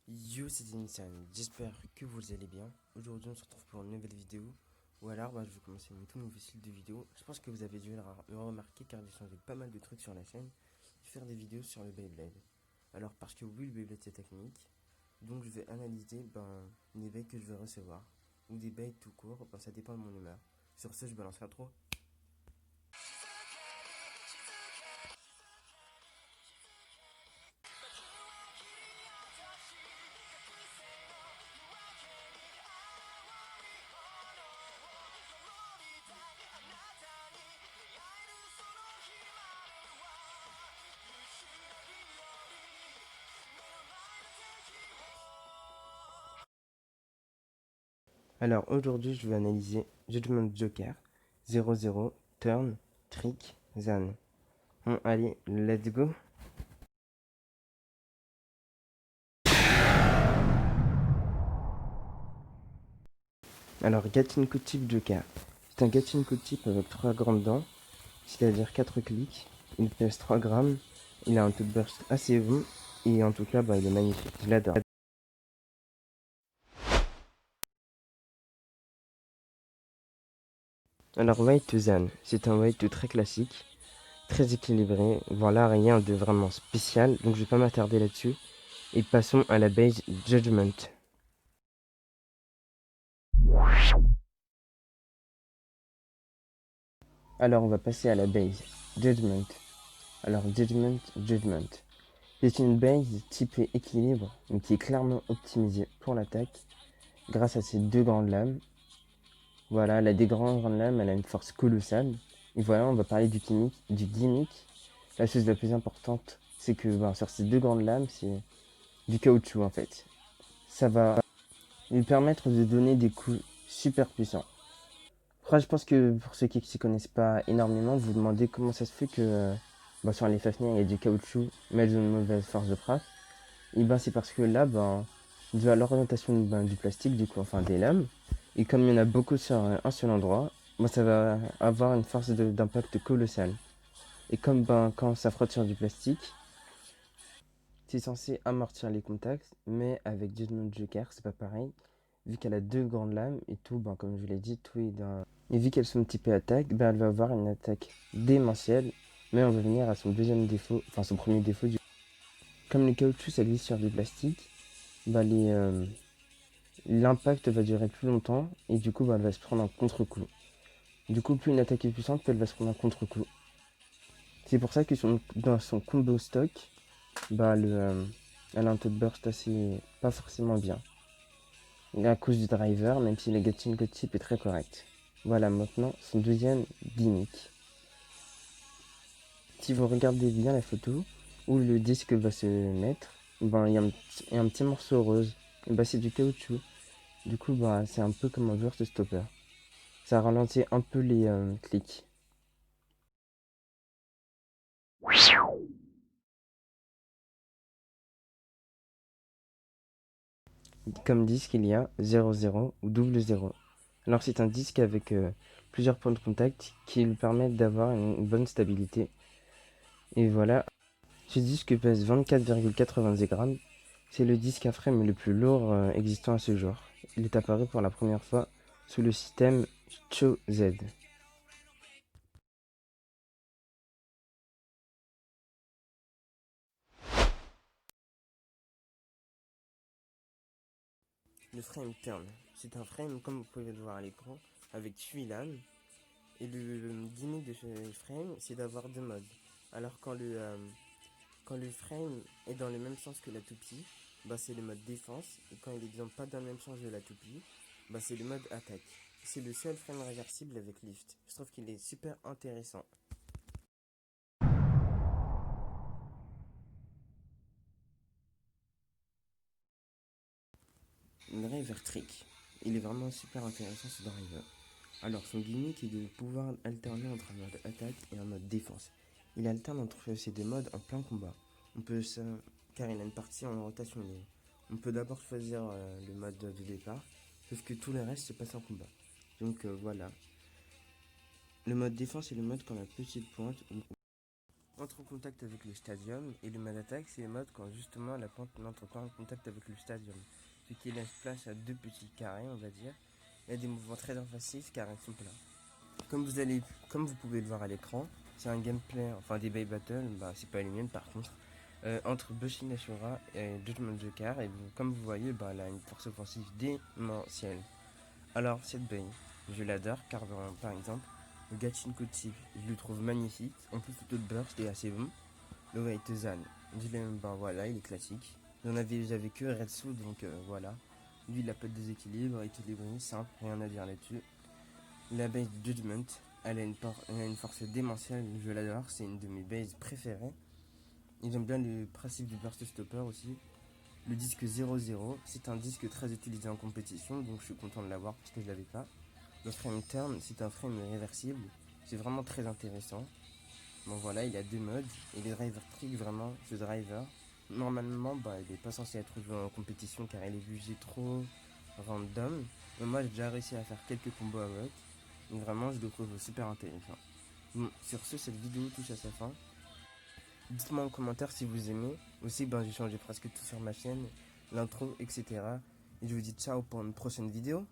Yo, c'est Nissan, j'espère que vous allez bien. Aujourd'hui, on se retrouve pour une nouvelle vidéo. Ou alors, je vais commencer une toute nouvelle style de vidéo. Je pense que vous avez dû le remarquer car j'ai changé pas mal de trucs sur la chaîne. Faire des vidéos sur le Beyblade. Alors, parce que oui, le Beyblade c'est technique. Donc, je vais analyser les bails que je vais recevoir. Ou des bails tout court, ça dépend de mon humeur. Sur ce, je balance l'intro. Alors, aujourd'hui, je vais analyser Judgment Joker 00 Turn Trick Zan. Bon, allez, let's go. Alors, Gatinko type Joker. C'est un Gatinko type avec 3 grandes dents, c'est-à-dire 4 clics. Il pèse 3 grammes. Il a un taux de burst assez bon. Et en tout cas, il est magnifique. Je l'adore. Alors, White to Zan. C'est un White très classique, très équilibré. Voilà, rien de vraiment spécial. Donc, je vais pas m'attarder là-dessus. Et passons à la base Judgment. Alors, on va passer à la base Judgment. Alors, Judgment. C'est une base typée équilibre, mais qui est clairement optimisée pour l'attaque grâce à ses 2 grandes lames. Voilà, elle a des grandes lames, elle a une force colossale. Et voilà, on va parler du gimmick. La chose la plus importante, c'est que sur ces 2 grandes lames, c'est du caoutchouc en fait. Ça va lui permettre de donner des coups super puissants. Après, je pense que pour ceux qui ne s'y connaissent pas énormément, vous vous demandez comment ça se fait que sur les Fafnir, il y a du caoutchouc, mais elles ont une mauvaise force de frappe. Et c'est parce que là, dû à l'orientation du plastique, du coup, enfin des lames, et comme il y en a beaucoup sur un seul endroit, ça va avoir une force d'impact colossale. Et comme quand ça frotte sur du plastique, c'est censé amortir les contacts, mais avec Judgment Joker, c'est pas pareil. Vu qu'elle a 2 grandes lames et tout, comme je vous l'ai dit, tout est dans. Et vu qu'elles sont typées attaque, elle va avoir une attaque démentielle, mais on va venir à son deuxième défaut, enfin son premier défaut. Comme le caoutchouc ça glisse sur du plastique, l'impact va durer plus longtemps et du coup elle va se prendre un contre-coup. Du coup plus une attaque est puissante, plus elle va se prendre un contre-coup. C'est pour ça que dans son combo stock, elle a un taux de burst assez pas forcément bien. Et à cause du driver, même si le Gatling type est très correct. Voilà maintenant son deuxième gimmick. Si vous regardez bien la photo où le disque va se mettre, il y a un petit morceau rose. C'est du caoutchouc. Du coup c'est un peu comme un burst stopper. Ça ralentit un peu les clics. Comme disque, il y a 00 ou double 0. Alors c'est un disque avec plusieurs points de contact qui lui permettent d'avoir une bonne stabilité. Et voilà, ce disque pèse 24,90 grammes. C'est le disque à frame le plus lourd existant à ce jour. Il est apparu pour la première fois sous le système Cho-Z. Le frame turn, c'est un frame comme vous pouvez le voir à l'écran avec 8 lames. Et le gimmick de ce frame, c'est d'avoir 2 modes. Alors quand le frame est dans le même sens que la toupie, c'est le mode défense. Et quand il est pas dans le même sens de la toupie, c'est le mode attaque. C'est le seul frame réversible avec lift. Je trouve qu'il est super intéressant. Driver trick. Il est vraiment super intéressant ce driver. Alors son gimmick est de pouvoir alterner entre un mode attaque et un mode défense. Il alterne entre ces 2 modes en plein combat. On peut ça, car il a une partie en rotation libre. On peut d'abord choisir le mode de départ, sauf que tout le reste se passe en combat. Donc voilà. Le mode défense est le mode quand la petite pointe. entre en contact avec le stadium, et le mode attaque, c'est le mode quand justement la plante n'entre pas en contact avec le stadium, ce qui laisse place à deux petits carrés, on va dire, et des mouvements très invasifs car ils sont plats. Comme vous pouvez le voir à l'écran, c'est un gameplay, enfin des Bay Battle, c'est pas les miennes par contre, entre Bushin Ashura et Judgment Joker, et comme vous voyez, elle a une force offensive démentielle. Alors, cette Bay, je l'adore car par exemple, le Gachinko type, je le trouve magnifique, en plus le taux de burst est assez bon. Le White Zan, voilà, il est classique. J'avais que Redsu, donc voilà. Lui, il a pas de déséquilibre, équilibré, simple, rien à dire là-dessus. La base Judgment, elle a une force démentielle, je l'adore, c'est une de mes bases préférées. Et j'aime bien le principe du burst stopper aussi. Le disque 00, c'est un disque très utilisé en compétition, donc je suis content de l'avoir parce que je l'avais pas. Le frame turn, c'est un frame réversible, c'est vraiment très intéressant. Bon voilà, il a deux modes, et les driver trick, vraiment, ce driver, normalement, il est pas censé être joué en compétition car il est jugé trop random. Mais moi, j'ai déjà réussi à faire quelques combos avec. Donc vraiment, je le trouve super intéressant. Bon, sur ce, cette vidéo touche à sa fin. Dites-moi en commentaire si vous aimez. Aussi, j'ai changé presque tout sur ma chaîne, l'intro, etc. Et je vous dis ciao pour une prochaine vidéo.